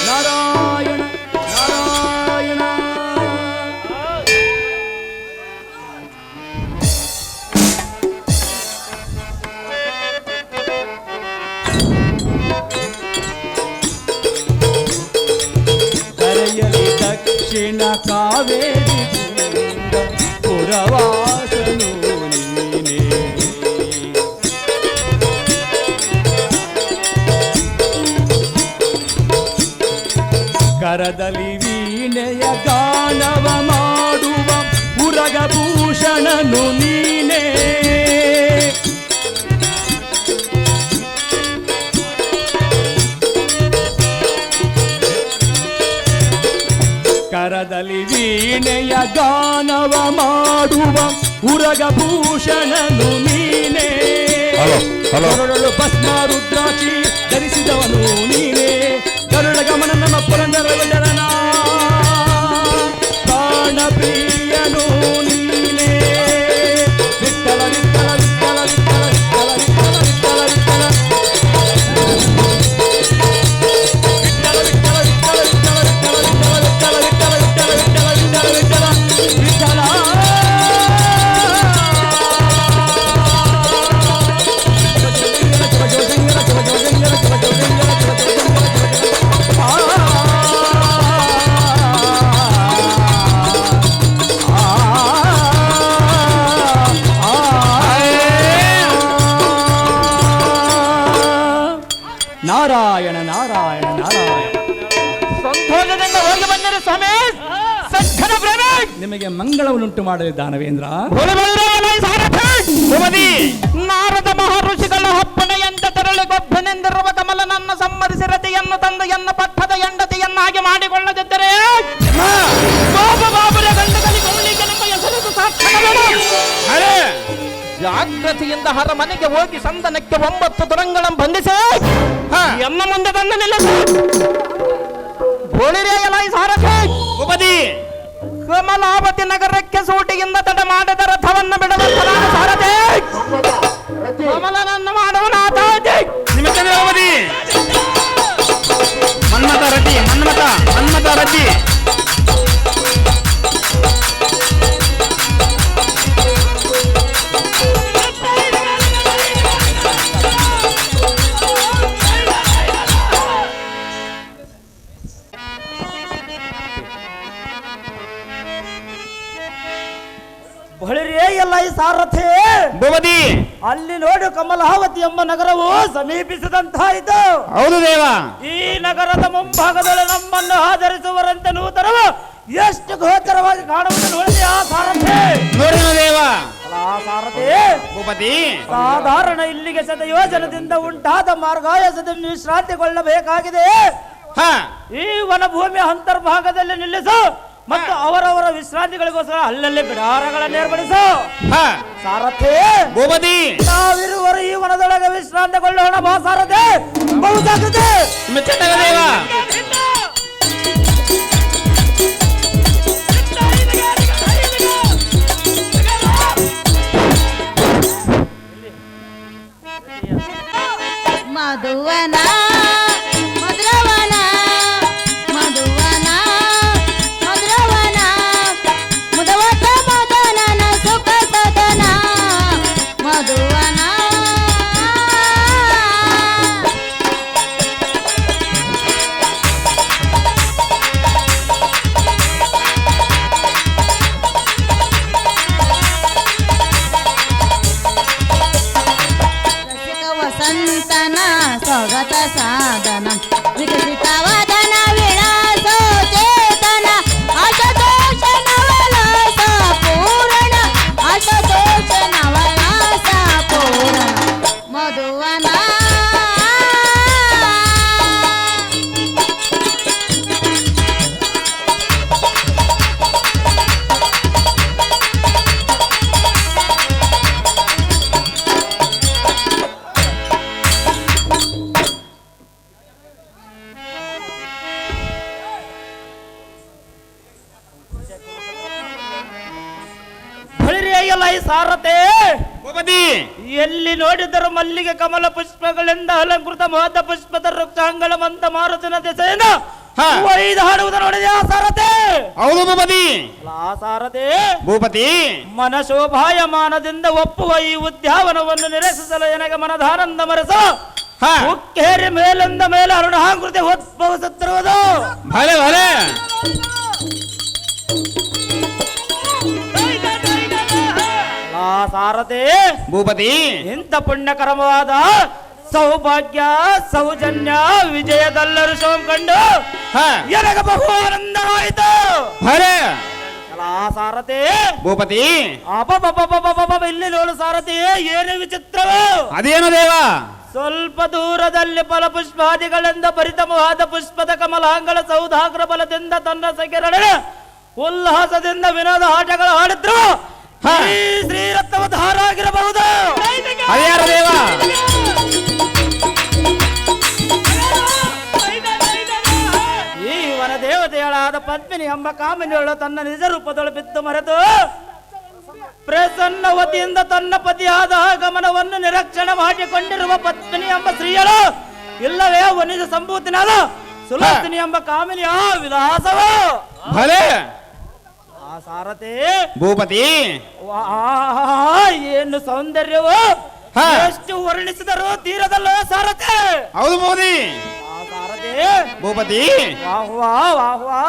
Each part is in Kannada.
ನಾರಾಯಣ ನಾರಾಯಣ. ಕರೆಯಲಿ ದಕ್ಷಿಣ ಕಾವೇರಿ ಪುರವಾಸನು ನೀನೇ. ಕರದಲ್ಲಿ ವೀಣೆಯ ಗಾನವ ಮಾಡುವ ಉರಗಭೂಷಣನು ನೀನೇ. ಕರದಲ್ಲಿ ವೀಣೆಯ ಗಾನವ ಮಾಡುವ ಉರಗಭೂಷಣನು ನೀನೇ. ಕರುಳಲು ಭಸ್ಮ ರುದ್ರಾಕ್ಷಿ ಧರಿಸಿದವನು ನೀನೇ. ಕರುಳ ಗಮನ ನಮ್ಮ ಪುರಂದರ ವಿಠಲನ ಪ್ರಾಣ ಪ್ರಿಯನು ನೀನೇ. ವಿಠಲ ವಿಠಲ ವಿಠಲ ವಿಠಲ ವಿಠಲ ವಿಠಲ ವಿಠಲ ನಾರಾಯಣ ನಾರಾಯಣ ನಾರಾಯಣ. ಸಂತೋಷದಿಂದ ಹೋಗಿ ಬಂದರೆ ಸ್ವಾಮಿ. ನಿಮಗೆ ಮಂಗಳವನ್ನುಂಟು ಮಾಡಲಿ ದಾನವೇಂದ್ರ. ನಾರದ ಮಹರ್ಷಿಗಳ ಅಪ್ಪಣೆಯಂತೆ ತೆರಳಿ ಗೊಬ್ಬನೆಂದಿರುವ ಕಮಲ ನನ್ನ ಸಮ್ಮತಿಸಿ ರತಿಯನ್ನು ತಂದು ಎನ್ನ ಪಟ್ಟದ ಹೆಂಡತಿಯನ್ನಾಗಿ ಮಾಡಿಕೊಳ್ಳದಿದ್ದರೆ ಜಾಗೃತಿಯಿಂದ ಹರಮನೆಗೆ ಹೋಗಿ ಸಂದನಕ್ಕೆ 9 ತುರಂಗಳನ್ನು ಬಂಧಿಸಿ ಎನ್ನ ಮುಂದೆ ತಂದು ನಿಲ್ಲಿಸಿ ಸಾರಥಿ ಕಮಲಾವತಿ ನಗರಕ್ಕೆ ಸೂಟಿಯಿಂದ ತಡ ಮಾಡಿದ ರಥವನ್ನು ಬಿಡುವಂತ ಸಾರಥಿ ಕಮಲನನ್ನು ಮಾಡುವನಾಥ ಮನ್ಮಥ ರಥಿ ಮನ್ಮಥ ರಥಿ. ಎಲ್ಲ ಈ ಸಾರಥಿ ಭೂಪತಿ ಅಲ್ಲಿ ನೋಡು ಕಮಲಾವತಿ ಎಂಬ ನಗರವು ಸಮೀಪಿಸಿದಂತಾಯಿತು. ಹೌದು ದೇವ. ಈ ನಗರದ ಮುಂಭಾಗದಲ್ಲಿ ನಮ್ಮನ್ನು ಆಧರಿಸುವರಂತೆ ನೂತನವು ಎಷ್ಟು ಗೋಚರವಾಗಿ ಕಾಣುವುದು ನೋಡಿದೆ ಆ ಸಾರಥಿ. ನೋಡಿನ ದೇವ. ಸಾರಥಿ ಭೂಪತಿ ಸಾಧಾರಣ ಇಲ್ಲಿಗೆ ಶತಯೋಜನದಿಂದ ಉಂಟಾದ ಮಾರ್ಗಾಯಾಸದಲ್ಲಿ ವಿಶ್ರಾಂತಿಗೊಳ್ಳಬೇಕಾಗಿದೆ. ಈ ವನಭೂಮಿಯ ಅಂತರ್ಭಾಗದಲ್ಲಿ ನಿಲ್ಲಿಸು ಮತ್ತು ಅವರವರ ವಿಶ್ರಾಂತಿಗಳಿಗೋಸ್ಕರ ಅಲ್ಲಲ್ಲಿ ಬಿಡಾರಗಳನ್ನು ಏರ್ಪಡಿಸು. ಸಾರಥಿ ಭೂಪತಿ ನಾವಿರುವರು ಈ ವನದೊಳಗೆ ವಿಶ್ರಾಂತಿಗೊಳ್ಳೋಣ ಬಾ ಸಾರಥಿ. ಬಹು ಜಾಗೃತಿ ದೇವ. ಮಧುವನ ಮಧುರವನ ಮಧುವನ ಮಧುರವನ ಮುದವತ ಮದನನ ಸುಖ ಸದನ ಮಧುವನ. ವಸಂತನ ಸ್ವಗತ ಸಾಧನ ವಿಕಸಿತವಾದನ ವಿಳಾಸೋ ಚೇತನ ಆಶತೋಷ ನವಲಾಸ ಪೂರ್ಣ ಆಶತೋಷ ನವಲಾಸ ಪೂರ್ಣ ಮಧುವನ. ಸಾರಥಿ ಭೂಪತಿ ಎಲ್ಲಿ ನೋಡಿದರೂ ಮಲ್ಲಿಗೆ ಕಮಲ ಪುಷ್ಪಗಳಿಂದ ಅಲಂಕೃತ ಮಹದ ಪುಷ್ಪದ ವೃಕ್ಷಾಂಗಳ ಮಂತ ಮಾರುತಿನ ದೆಸೆಯಿಂದ ಹಾ. ಒಯ್ದು ಹಾಡುವುದು ನೋಡಿದೆ ಆ ಸಾರಥಿ. ಹೌದು ಭೂಪತಿ ಆ ಸಾರಥಿ ಭೂಪತಿ ಮನಶೋಭಾಯಮಾನದಿಂದ ಒಪ್ಪುವ ಈ ಉದ್ಯಾನವನ್ನು ನಿರೀಕ್ಷಿಸಲು ನನಗೆ ಮನದಾನಂದ ಮರೆಸ ಹಾ. ಉಕ್ಕೇರಿ ಮೇಲಿಂದ ಮೇಲೆ ಅರುಣಾಕೃತಿ ಉದ್ಭವಿಸುತ್ತಿರುವುದು. ಭಲೆ ಭಲೆ ಆ ಸಾರಥಿ ಭೂಪತಿ ಇಂಥ ಪುಣ್ಯಕರವಾದ ಸೌಭಾಗ್ಯ ಸೌಜನ್ಯ ವಿಜಯದಲ್ಲರೂ ಶೋಭ ಕಂಡು ಹಾ. ನನಗೆ ಬಹು ಆನಂದವಾಯಿತು. ಭಲೆ ಆ ಸಾರಥಿ ಭೂಪತಿ ಅಬಬಬಬಬಬಬ, ಇಲ್ಲಿ ನೋಡು ಸಾರಥಿ, ಏನು ವಿಚಿತ್ರವು. ಅದೇನು ದೇವ ಸ್ವಲ್ಪ ದೂರದಲ್ಲಿ ಫಲಪುಷ್ಪಾದಿಗಳಿಂದ ಭರಿತವಾದ ಪುಷ್ಪದ ಕಮಲಾಂಗಳ ಸೌಧಾಗ್ರ ಬಲದಿಂದ ತನ್ನ ಸಖಿರೊಡನೆ ಉಲ್ಲಾಸದಿಂದ ವಿನೋದ ಆಟಗಳು ಆಡಿದ್ರು. ಹಾ. ಶ್ರೀರತ್ನವ ಧಾರಾಗಿರಬಹುದು. ಅದ್ಯಾರು ದೇವ ಈ ವನ ದೇವತೆಗಳಾದ ಪದ್ಮಿನಿ ಎಂಬ ಕಾಮಿನಿಯಳು ತನ್ನ ನಿಜ ರೂಪದೊಳು ಬಿದ್ದು ಮರೆತು ಪ್ರಸನ್ನವತಿಯಿಂದ ತನ್ನ ಪತಿಯಾದ ಆಗಮನವನ್ನು ನಿರೀಕ್ಷಣೆ ಮಾಡಿಕೊಂಡಿರುವ ಪದ್ಮಿನಿ ಎಂಬ ಸ್ತ್ರೀಯಳು ಇಲ್ಲವೇ ವನಿಜ ಸಂಭೂತಿನಾದ ಸುಲೋಚನಿ ಎಂಬ ಕಾಮಿನಿಯ ವಿಲಾಸವು. ಭಲೆ ಆ ಸಾರಥಿ ಭೂಪತಿ ಏನು ಸೌಂದರ್ಯವು. ಹಾ. ಎಷ್ಟು ವರ್ಣಿಸಿದರು ತೀರದಲ್ಲೋ ಸಾರಥಿ. ಹೌದು ಮೋದಿ ಆ ಸಾರಥಿ ಭೂಪತಿ ವಾಹ್ವಾ ವಾಹ್ವಾ.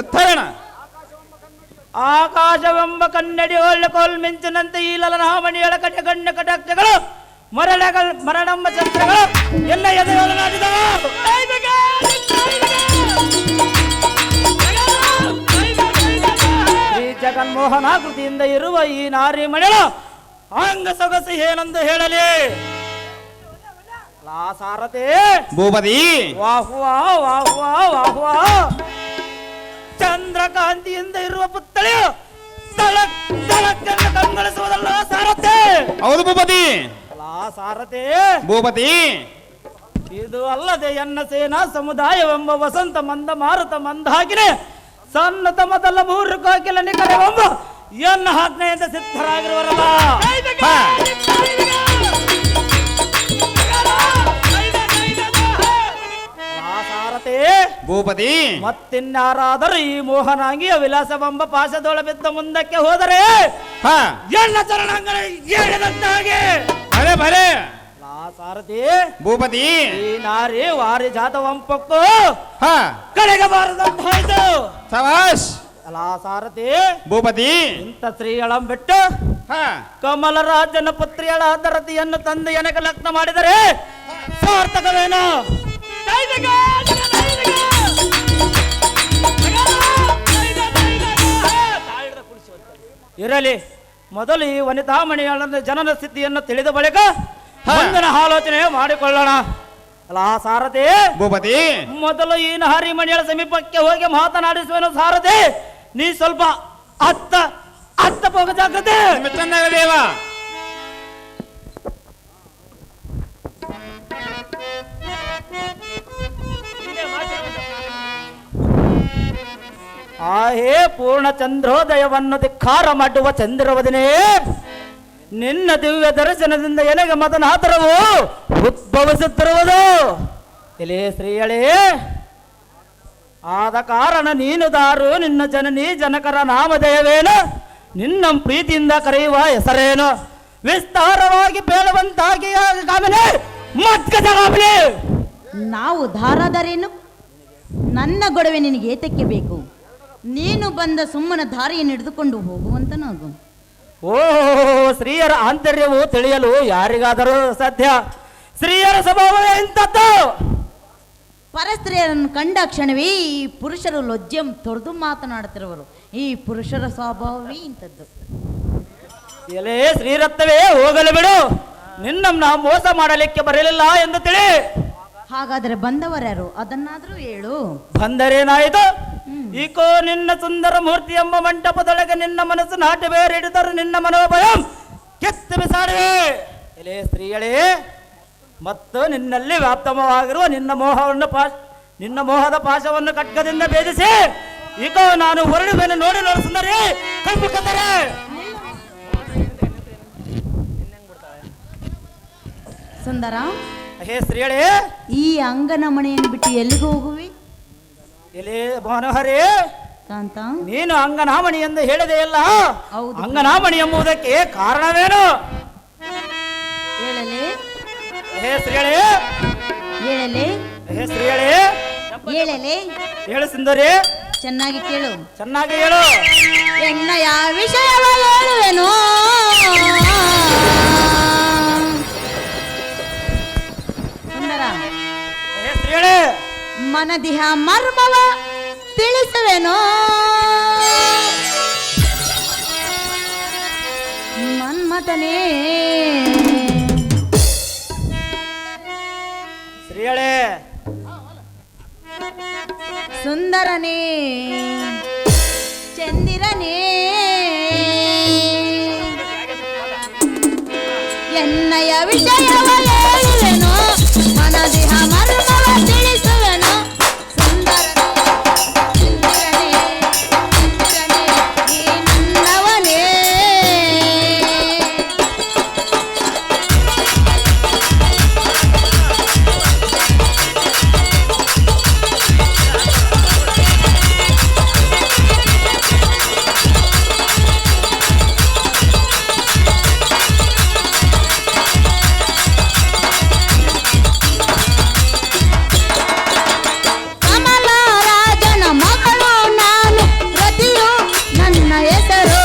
ಎತ್ತರಣ ಆಕಾಶವೆಂಬ ಕನ್ನಡಿ ಒಳ್ಳೆ ಕೋಲ್ಮಿಂಚಿನಂತೆ ಈ ಲಲನಾಮಣಿಯಳ ಕಟೆ ಗಣ್ಯ ಕಟಾಕ್ಷಗಳು ಮರಣಂಬ ಚಂದ್ರಗಳು ಎಲ್ಲ ಎದೆಗಳು ನಾಟಿದವು. ಶ್ರೀ ಜಗನ್ಮೋಹನಾಕೃತಿಯಿಂದ ಇರುವ ಈ ನಾರಿ ಮಣಿಗಳು ಅಂಗ ಸೊಗಸು ಏನೆಂದು ಹೇಳಲಿ. ಆ ಸಾರಥಿ ಭೂಪತಿ ವಾಹ್ವಾ ವಾಹ್ವಾ ವಾಹ್ವಾ. ಚಂದ್ರಕಾಂತಿಯಿಂದ ಇರುವ ಪುತ್ಥಳಿಯು ತಳಕ್ ತಳಕ್ಕೆಂದು ಕಂಗೊಳಿಸುವುದಲ್ಲ ಸಾರಥಿ. ಹೌದು ಭೂಪತಿ ಆ ಸಾರಥಿ ಭೂಪತಿ ಇದು ಅಲ್ಲದೆ ಎನ್ನ ಸೇನಾ ಸಮುದಾಯವೆಂಬ ವಸಂತ ಮಂದ ಮಾರುತ ಮಂದಾಕಿನೆ ಸನ್ನತ ಮೊದಲ ಮೂರು ಕೋಕಿಲ ನಿಖರವೆಂಬ ಎನ್ನ ಆಜ್ಞೆಯಿಂದ ಸಿದ್ಧರಾಗಿರುವರಲ್ಲ. ಹಾ. ಆ ಸಾರಥಿ ಭೂಪತಿ ಮತ್ತಿನ್ಯಾರಾದರೂ ಈ ಮೋಹನಾಂಗಿಯ ವಿಲಾಸವೆಂಬ ಪಾಶದೊಳ ಬಿದ್ದ ಮುಂದಕ್ಕೆ ಹೋದರೆ ಹಾ. ಎನ್ನ ಚರಣಾಂಗಣ ಹೇಳಿದಂತಾಗೆ. ಭಲೆ ಭಲೆ ಆ ಸಾರಥಿ ಭೂಪತಿ ಈ ನಾರಿ ವಾರಿ ಜಾತವಂಪಕ್ಕೂ ಹಾ. ಕಡೆಗೆ ಬಾರದಂತಾಯ್ತು. ಸವಾಸ್ ಅಲ್ಲ ಸಾರಥಿ ಭೂಪತಿ ಇಂಥ ಸ್ತ್ರೀಯಳಂ ಬಿಟ್ಟು ಹಾ. ಕಮಲರಾಜನ ಪುತ್ರಿಯಳಾದ ರತಿಯನ್ನು ತಂದು ಎನಗೆ ಲಗ್ನ ಮಾಡಿದರೆ ಸಾರ್ಥಕವೇನು? ಇರಲಿ, ಮೊದಲು ಈ ವನಿತಾಮಣಿಗಳ ಜನನ ಸ್ಥಿತಿಯನ್ನು ತಿಳಿದ ಬಳಿಕ ಮುಂದಿನ ಆಲೋಚನೆ ಮಾಡಿಕೊಳ್ಳೋಣ. ಅಲ್ಲ ಸಾರಥಿ ಭೂಪತಿ ಮೊದಲು ಈ ನಹರಿ ಮಣಿಗಳ ಸಮೀಪಕ್ಕೆ ಹೋಗಿ ಮಾತನಾಡಿಸುವನು. ಸಾರಥಿ ನೀ ಸ್ವಲ್ಪ ಅತ್ತ ಅತ್ತ ಹೋಗ ಜಾಗ್ರತೆ. ಚಂದಾಗ ದೇವ ಆಹೇ ಪೂರ್ಣ ಚಂದ್ರೋದಯವನ್ನು ಧಿಕ್ಕಾರ ಮಾಡುವ ಚಂದ್ರವದನೇ, ನಿನ್ನ ದಿವ್ಯ ದರ್ಶನದಿಂದ ಎನಗೆ ಮದನಾತರವು ಉದ್ಭವಿಸುತ್ತಿರುವುದು. ಎಲೆ ಸ್ತ್ರೀಯಳೇ, ಆದ ಕಾರಣ ನೀನು ದಾರು, ನಿನ್ನ ಜನನಿ ಜನಕರ ನಾಮಧೇಯವೇನು, ನಿನ್ನ ಪ್ರೀತಿಯಿಂದ ಕರೆಯುವ ಹೆಸರೇನು, ವಿಸ್ತಾರವಾಗಿ ಬೇಳುವಂತಾಗಿ ಕಾಮನೆ ಮತ್ಕಜಗಾಮನೆ. ನಾವು ಧಾರಾದರೇನು? ನನ್ನ ಗೊಡವೆ ನಿನಗೆ ಏತಕ್ಕೆ ಬೇಕು? ನೀನು ಬಂದ ಸುಮ್ಮನ ದಾರಿಯನ್ನು ಹಿಡಿದುಕೊಂಡು ಹೋಗುವಂತನಾಗು. ಓ ಸ್ತ್ರೀಯರ ಆಂತರ್ಯವು ತಿಳಿಯಲು ಯಾರಿಗಾದರೂ ಸಾಧ್ಯ? ಸ್ತ್ರೀಯರ ಸ್ವಭಾವವೇ ಇಂಥದ್ದು. ಪರಸ್ತ್ರೀಯರನ್ನು ಕಂಡ ಕ್ಷಣವೇ ಈ ಪುರುಷರು ಲಜ್ಜೆ ತೊರೆದು ಮಾತನಾಡುತ್ತಿರುವರು. ಈ ಪುರುಷರ ಸ್ವಭಾವವೇ ಇಂಥದ್ದು. ಎಲೆ ಶ್ರೀರತ್ನವೇ, ಹೋಗಲು ಬಿಡು. ನಿನ್ನನ್ನು ನಾವು ಮೋಸ ಮಾಡಲಿಕ್ಕೆ ಬರಲಿಲ್ಲ ಎಂದು ತಿಳಿ. ಹಾಗಾದರೆ ಬಂದವರ್ಯಾರು ಅದನ್ನಾದ್ರೂ ಹೇಳು. ಬಂದರೇನಾಯಿತು? ಈಕೋ ನಿನ್ನ ಸುಂದರ ಮೂರ್ತಿ ಎಂಬ ಮಂಟಪದೊಳಗೆ ನಿನ್ನ ಮನಸ್ಸು ನಾಟಿ ಬೇರೆ ಹಿಡಿದರು ನಿನ್ನ ಮನೋಭಯ ಕೆತ್ತು ಬಿಸಾಡುವೆ. ಎಲೆ ಸ್ತ್ರೀಯಳೇ, ಮತ್ತು ನಿನ್ನಲ್ಲಿ ವ್ಯಾಪ್ತವಾಗಿರುವ ನಿನ್ನ ಮೋಹದ ಪಾಶವನ್ನು ಖಡ್ಗದಿಂದ ಭೇದಿಸಿ ಈಕೋ ನಾನು ಹೊರಡುವೆನು. ನೋಡಿ ಸುಂದರಿ, ಕಣ್ಣು ಕತ್ತರೆ. ಸುಂದರ, ಹೇ ಸ್ತ್ರೀಯಳೇ, ಈ ಅಂಗನ ಮನೆಯನ್ನು ಬಿಟ್ಟು ಎಲ್ಲಿಗೆ ಹೋಗುವಿ? ಎಲೆ ಮನೋಹರಿ, ಕಾಂತ, ನೀನು ಅಂಗನಾಮಣಿ ಎಂದು ಹೇಳಿದೆ ಅಲ್ಲ, ಹೌದು. ಅಂಗನಾಮಣಿ ಎಂಬುದಕ್ಕೆ ಕಾರಣವೇನು? ಹೇಳಲೆ ಹೇ ಸ್ತ್ರೀಯಳೇ, ಹೇಳಲೆ ಹೇ ಸ್ತ್ರೀಯಳೇ, ಹೇಳಲೆ ಹೇಳು ಸುಂದರಿ, ಚೆನ್ನಾಗಿ ಕೇಳು. ಚೆನ್ನಾಗಿ ಹೇಳು. ಎನ್ನಯ ವಿಷಯವ ಹೇಳುವೆನು, ಸುಂದರ, ಹೇ ಸ್ತ್ರೀಯಳೇ, ಮನದಿಹ ಮರ್ಮವ ತಿಳಿಸುವೆನು, ಮನ್ಮಥನೇ ಸ್ತ್ರೀಯಳೇ, ಸುಂದರನೇ ಚಂದಿರನೇ, ಎನ್ನಯ ವಿಷಯವ ಹೇಳುವೆನು, ಮನದಿಹ ಮರ್ಮವ ತಿಳಿಸುವೆನು, ಸುಂದರನೇ ಚಂದಿರನೇ, ಚಂದಿರನೇ ನೀ ನನ್ನವನೇ. ಕಮಲರಾಜನ ಮಗಳು ನಾನು, ರತಿಯು ನನ್ನ ಹೆಸರು,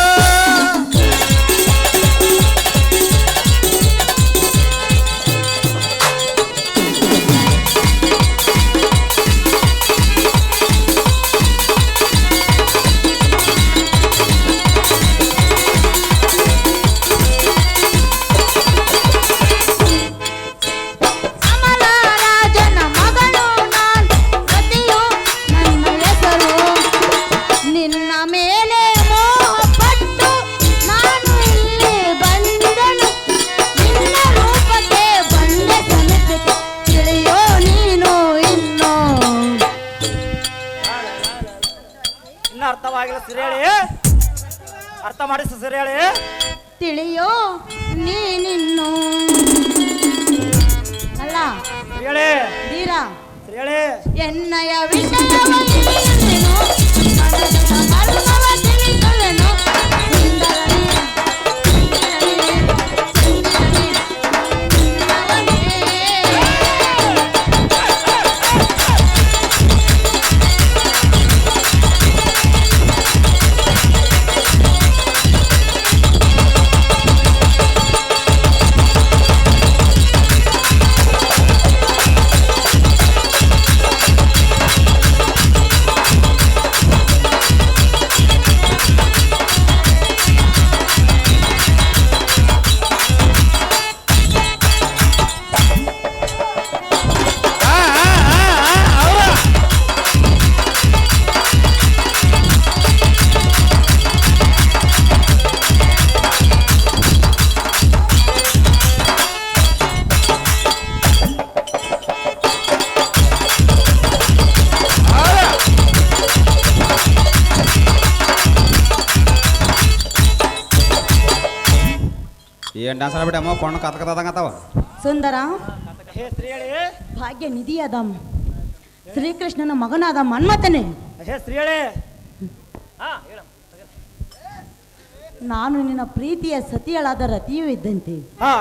ಕಮಲರಾಜನ ಮಗಳು ನಾನು, ರತಿಯು ನನ್ನ ಹೆಸರು, ನಿನ್ನ ಮೇಲೆ ಮೋಹಪಟ್ಟು ನಾನು ಇಲ್ಲಿ ಬಂದನು, ನಿನ್ನ ರೂಪಕ್ಕೆ ಬಂದೆ ಸನಿಪಕ್ಕೆ ತಿಳಿಯೋ ನೀನು ಇನ್ನು. ಇನ್ನು ಅರ್ಥವಾಗಿಲ್ಲ ಸ್ತ್ರೀಯಳೇ, ಅರ್ಥ ಮಾಡಿಸು ಸ್ತ್ರೀಯಳೇ. ತಿಳಿಯೋ ನೀನಿನ್ನು ಅಲ್ಲ ಸ್ತ್ರೀಯಳೇ, ಧೀರ, ಸ್ತ್ರೀಯಳೇ, ಎನ್ನಯ ವಿಷಯವ ತಿಳಿಯುವೆನು, ಮನದ ಮರ್ಮವ ತಿಳಿಸುವೆನು, ಸುಂದರನೇ, ಚಂದಿರನೇ, ಚಂದಿರನೇ, ನನ್ನವನೇ. ಅವ್ರ ಏನ್ ಡಾನ್ಸ್ ಆಡ್ಬಿಟ್ಟಮ್ಮ ಕೊಂಡು ಕತ್ಕತ್ತದಂಗತ್ತವ. ಸುಂದರ, ಹೇ ಸ್ತ್ರೀಯಳೇ, ಭಾಗ್ಯ ನಿಧಿಯಾದ ಶ್ರೀಕೃಷ್ಣನ ಮಗನಾದ ಮನ್ಮಥನೇ, ಹೇ ಸ್ತ್ರೀಯಳೇ, ನಾನು ನಿನ್ನ ಪ್ರೀತಿಯ ಸತಿಯಳಾದ ರತಿಯೂ ಇದ್ದಂತೆ, ಹಾ,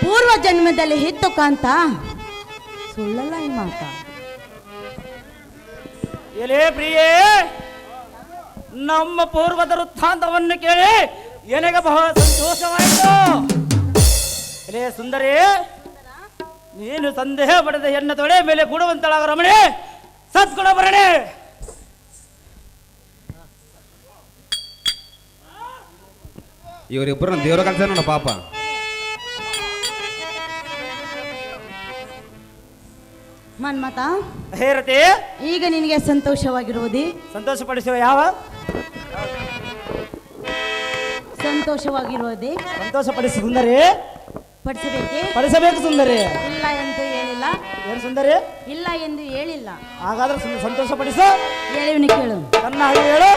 ಪೂರ್ವ ಜನ್ಮದಲ್ಲಿ ಹಿತ್ತು ಕಾಂತ, ಸುಳ್ಳಲ್ಲ ಈ ಮಾತ. ಎಲೇ ಪ್ರಿಯೇ, ನಮ್ಮ ಪೂರ್ವದ ವೃತ್ತಾಂತವನ್ನು ಕೇಳಿ ನನಗೆ ಬಹಳ ಸಂತೋಷವಾಯಿತು. ಎಲೇ ಸುಂದರಿ, ನೀನು ಸಂದೇಹ ಪಡೆದ ಹೆಣ್ಣ ತೊಡೆ ಮೇಲೆ ಕೂಡುವಂತಳಾಗ ರಮಣೆ, ಸದ್ಗುಣ ಭರಣೆ. ಇವರಿಬ್ಬರು ದೇವ್ರ ಕಲ್ಸ ನೋಡ ಪಾಪ. ಮನ್ಮಥ, ಹೇ ರತಿ, ಈಗ ನಿನಗೆ ಸಂತೋಷವಾಗಿರುವುದೇ? ಸಂತೋಷಪಡಿಸುವ ಯಾವ ಸಂತೋಷವಾಗಿರುವುದೇ? ಸಂತೋಷಪಡಿಸಿ ಸುಂದರಿ, ಪಡಿಸಬೇಕೆ? ಪಡಿಸಬೇಕು ಸುಂದರಿ. ಇಲ್ಲ ಎಂದು ಹೇಳಿಲ್ಲ. ಏನು ಸುಂದರಿ? ಇಲ್ಲ ಎಂದು ಹೇಳಿಲ್ಲ. ಹಾಗಾದ್ರೆ ಸಂತೋಷಪಡಿಸು. ಹೇಳಿವಿನ ಕೇಳು. ನನ್ನ ಹಾಗೆ ಹೇಳು.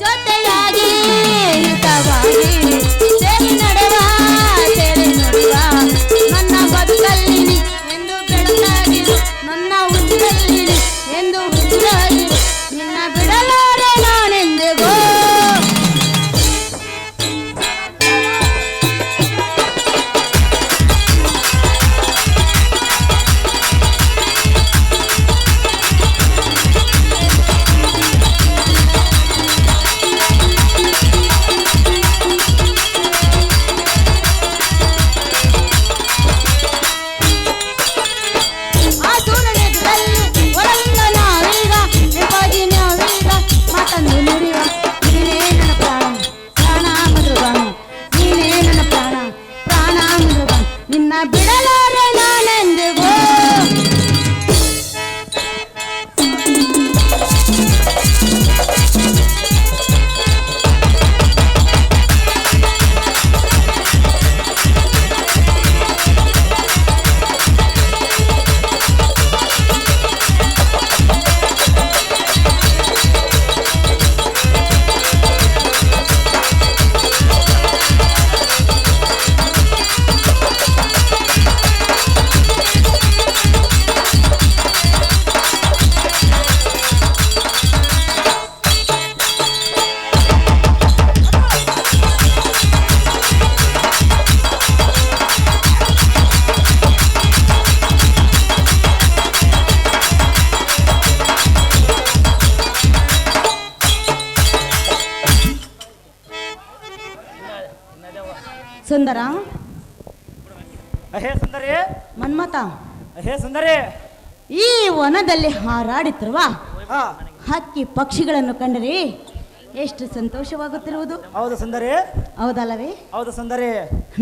ಜೊತೆಯಾಗಿ ಹಿತವಾಗಿ ಸೇರಿ ನಡೆವ ಸೇರಿ ನುಡಿವ ನನ್ನ ಬದುಕಲ್ಲಿ ಎಂದು ಬೆಳಕಾಗಿರು ನನ್ನ ಉಸಿರಲ್ಲಿ ಎಂದು ಉಸಿರಾಗಿರು ನಿನ್ನ ಬಿಡಲಾರೆ ನಾನೆಂದಿಗೋ ಆ ಸೂನನೆದುರಲ್ಲಿ ಒಳಂಗ ನಾವೀಗ ನೆಪಾಗಿ ನಾವೀಗ ಮಾತಂದು ನುಡಿವ ನೀನೇ ನನ್ನ ಪ್ರಾಣ ಪ್ರಾಣ ಮಧುರಗಾನ ನೀನೇ ನನ್ನ ಪ್ರಾಣ ಪ್ರಾಣ ಮಧುರಗಾನ ನಿನ್ನ ಬಿಡಲಾರೆ ನಾನೆಂದಿಗೋ ಸುಂದರ ಅಹೇ ಸುಂದರಿ ಮನ್ಮಥ ಅಹೇ ಸುಂದರಿ ಈ ವನದಲ್ಲಿ ಹಾರಾಡುತ್ತಿರುವ ಹಾ ಹಕ್ಕಿ ಪಕ್ಷಿಗಳನ್ನು ಕಂಡರೆ ಎಷ್ಟು ಸಂತೋಷವಾಗುತ್ತಿರುವುದು ಹೌದು ಸುಂದರಿ ಹೌದಲ್ಲವೇ ಹೌದು ಸುಂದರಿ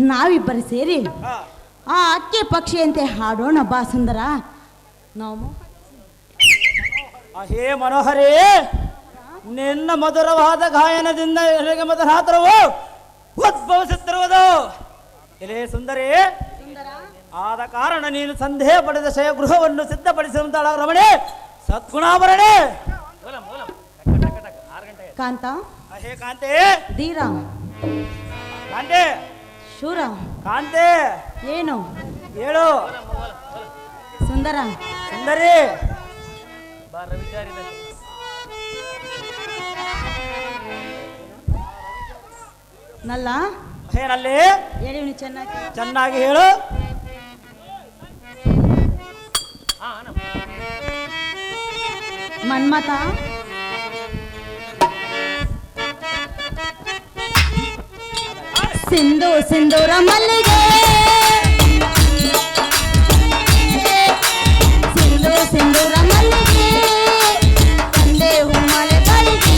ನಾವಿಬ್ಬರು ಸೇರಿ ಹಾ ಆ ಅಕ್ಕಿ ಪಕ್ಷಿಯಂತೆ ಹಾಡೋಣ ಬಾ ಸುಂದರ ನಾವು ಅಹೇ ಮನೋಹರಿ ನಿನ್ನ ಮಧುರವಾದ ಗಾಯನದಿಂದ ಎಲೆಗೆ ಮಧುರಾತರವು ಉದ್ಭವಿಸುತ್ತಿರುವುದು ಎಲೆ ಸುಂದರಿ ಆದ ಕಾರಣ ನೀನು ಸಂದೇಹ ಪಡೆದ ಶಯಗೃಹವನ್ನು ಸಿದ್ಧಪಡಿಸುವಂತ ರಮಣೆ ಸದ್ಗುಣಾಭರಣೆ ಕಾಂತ ಅಹೇ ಕಾಂತೆ ಧೀರ ಕಾಂತೆ ಶೂರ ಕಾಂತೆ ಏನು ಹೇಳು ಸುಂದರ ಸುಂದರಿ ನಲ್ಲ ಏನಲ್ಲಿ ಹೇಳಿ ನೀವು ಚೆನ್ನಾಗಿ ಚೆನ್ನಾಗಿ ಹೇಳು ಮನ್ಮಥ ಸಿಂಧು ಸಿಂಧೂರ ಮಲ್ಲಿಗೆ ಸಿಂಧು ಸಿಂಧೂರ ಮಲ್ಲಿಗೆ ತಂದೆ ಹುಮ್ಮಲೆ ಬಳಿಗೆ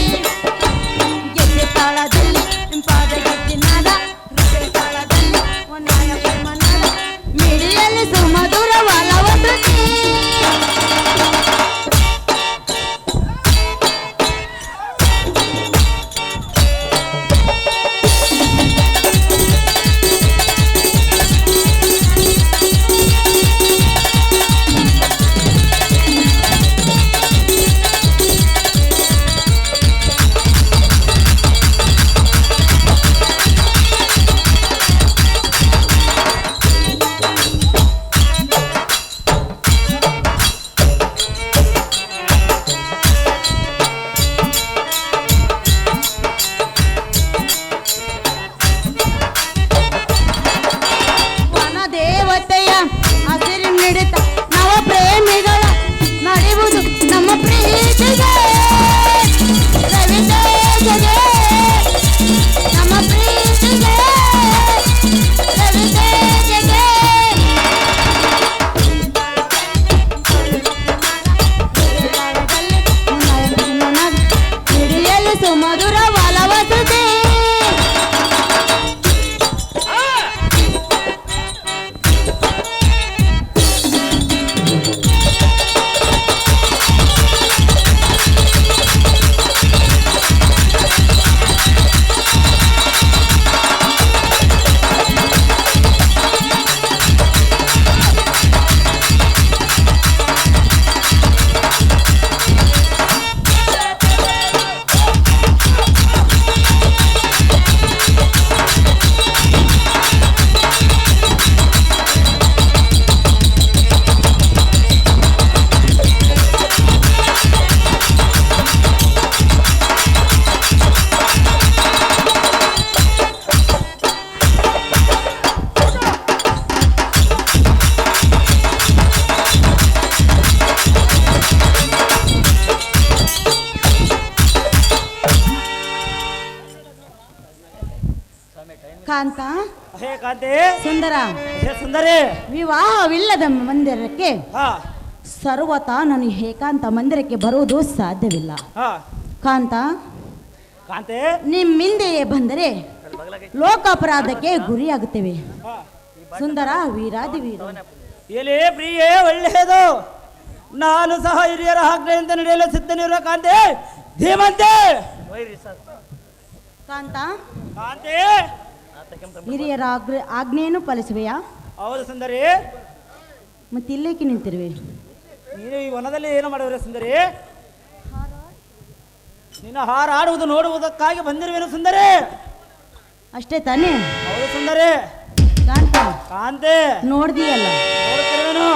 ಗೆದ್ದೆ ತಾಳದಲ್ಲಿ ಪಾದ ಗೆದ್ದಿನಾದ ರುಪೆ ತಾಳದಲ್ಲಿ ಒಂದಾಯ ಪ್ರೇಮನಾದ ಮಿಡಿಯಲ್ಲಿ ಸುಮಧುರ ವಾಲವಸತಿ ಕಾಂತ ಹೇ ಕಾಂತಿ, ಸುಂದರ, ಹೇ ಸುಂದರಿ. ವಿವಾಹವಿಲ್ಲದ ಮಂದಿರಕ್ಕೆ ಹಾ ಸರ್ವತಾ ನಾನು ಏಕಾಂತ ಮಂದಿರಕ್ಕೆ ಬರುವುದು ಸಾಧ್ಯವಿಲ್ಲ. ಹಾ ಕಾಂತ, ಕಾಂತಿ. ನಿಮ್ಮಿಂದೆಯೇ ಬಂದರೆ ಲೋಕಾಪರಾಧಕ್ಕೆ ಗುರಿಯಾಗುತ್ತೇವೆ. ಸುಂದರ, ವೀರಾದಿ ವೀರ. ಎಲೆ ಪ್ರಿಯೇ, ಒಳ್ಳೆಯದು. ನಾನು ಸಹ ಹಿರಿಯರ ಆಜ್ಞೆಯಿಂದ ನಡೆಯಲು ಸಿದ್ಧನಿರುವ ಕಾಂತಿ, ಧೀಮಂತೆ. ಕಾಂತ, ಕಾಂತಿ. ಹಿರಿಯರ ಆಜ್ಞೆಯನ್ನು ಪಾಲಿಸುವೆಯಾ? ಹೌದು ಸುಂದರಿ. ಮತ್ತೆ ಇಲ್ಲೇಕೆ ನಿಂತಿರುವೆ? ನೀನು ಈ ವನದಲ್ಲಿ ಏನು ಮಾಡುವ ಸುಂದರಿ? ನಿನ್ನ ಹಾರಾಡುವುದು ನೋಡುವುದಕ್ಕಾಗಿ ಬಂದಿರುವೆನು ಸುಂದರಿ. ಅಷ್ಟೇ ತಾನೇ? ಹೌದು ಸುಂದರಿ. ಕಾಂತ, ಕಾಂತಿ, ನೋಡ್ದಿಯಲ್ಲ, ನೋಡುತ್ತಿರುವೆನು.